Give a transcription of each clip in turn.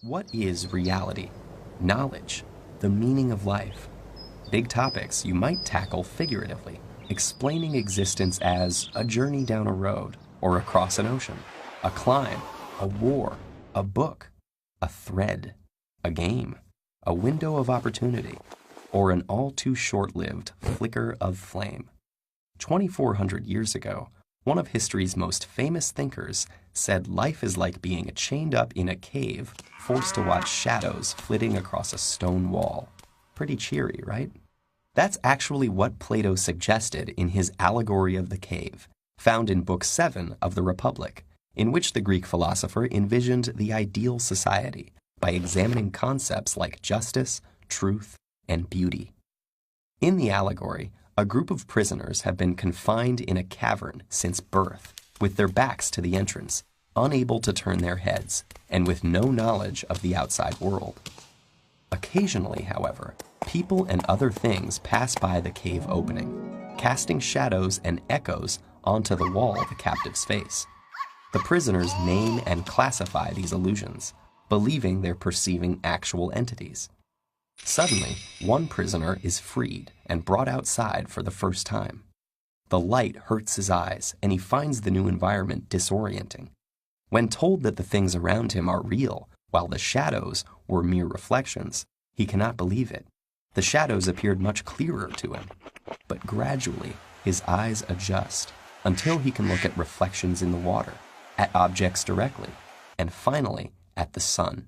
What is reality? Knowledge? The meaning of life? Big topics you might tackle figuratively, explaining existence as a journey down a road or across an ocean, a climb, a war, a book, a thread, a game, a window of opportunity, or an all too short-lived flicker of flame. 2,400 years ago, one of history's most famous thinkers said life is like being chained up in a cave, forced to watch shadows flitting across a stone wall. Pretty cheery, right? That's actually what Plato suggested in his allegory of the cave, found in Book 7 of the Republic, in which the Greek philosopher envisioned the ideal society by examining concepts like justice, truth, and beauty. In the allegory, a group of prisoners have been confined in a cavern since birth, with their backs to the entrance, unable to turn their heads, and with no knowledge of the outside world. Occasionally, however, people and other things pass by the cave opening, casting shadows and echoes onto the wall the captives face. The prisoners name and classify these illusions, believing they're perceiving actual entities. Suddenly, one prisoner is freed and brought outside for the first time. The light hurts his eyes, and he finds the new environment disorienting. When told that the things around him are real, while the shadows were mere reflections, he cannot believe it. The shadows appeared much clearer to him, but gradually his eyes adjust until he can look at reflections in the water, at objects directly, and finally at the sun,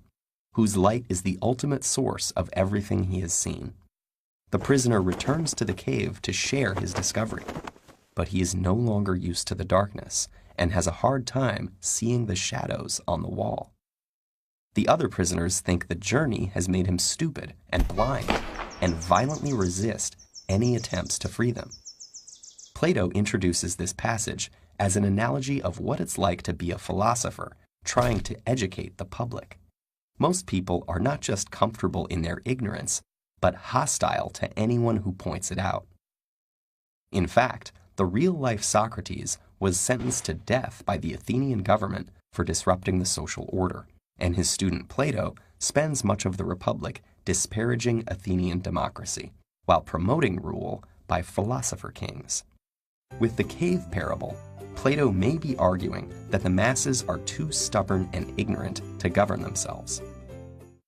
whose light is the ultimate source of everything he has seen. The prisoner returns to the cave to share his discovery, but he is no longer used to the darkness and has a hard time seeing the shadows on the wall. The other prisoners think the journey has made him stupid and blind and violently resist any attempts to free them. Plato introduces this passage as an analogy of what it's like to be a philosopher trying to educate the public. Most people are not just comfortable in their ignorance, but hostile to anyone who points it out. In fact, the real-life Socrates was sentenced to death by the Athenian government for disrupting the social order, and his student Plato spends much of the Republic disparaging Athenian democracy, while promoting rule by philosopher kings. With the cave parable, Plato may be arguing that the masses are too stubborn and ignorant to govern themselves.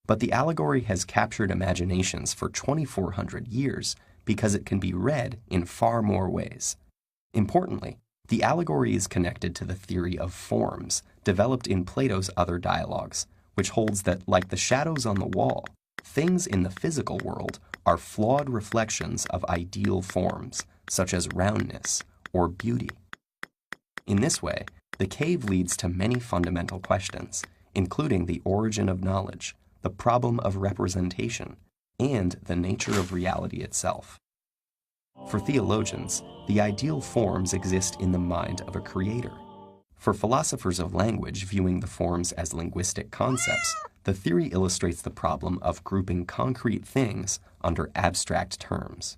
But the allegory has captured imaginations for 2,400 years because it can be read in far more ways. Importantly, the allegory is connected to the theory of forms developed in Plato's other dialogues, which holds that, like the shadows on the wall, things in the physical world are flawed reflections of ideal forms, such as roundness or beauty. In this way, the cave leads to many fundamental questions, including the origin of knowledge, the problem of representation, and the nature of reality itself. For theologians, the ideal forms exist in the mind of a creator. For philosophers of language viewing the forms as linguistic concepts, the theory illustrates the problem of grouping concrete things under abstract terms.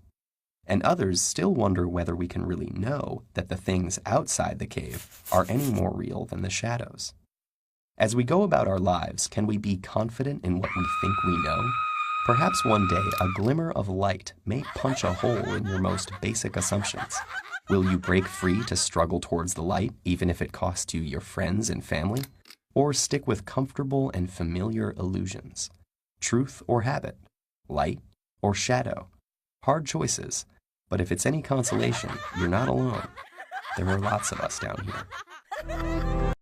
And others still wonder whether we can really know that the things outside the cave are any more real than the shadows. As we go about our lives, can we be confident in what we think we know? Perhaps one day a glimmer of light may punch a hole in your most basic assumptions. Will you break free to struggle towards the light, even if it costs you your friends and family? Or stick with comfortable and familiar illusions? Truth or habit? Light or shadow? Hard choices. But if it's any consolation, you're not alone. There are lots of us down here.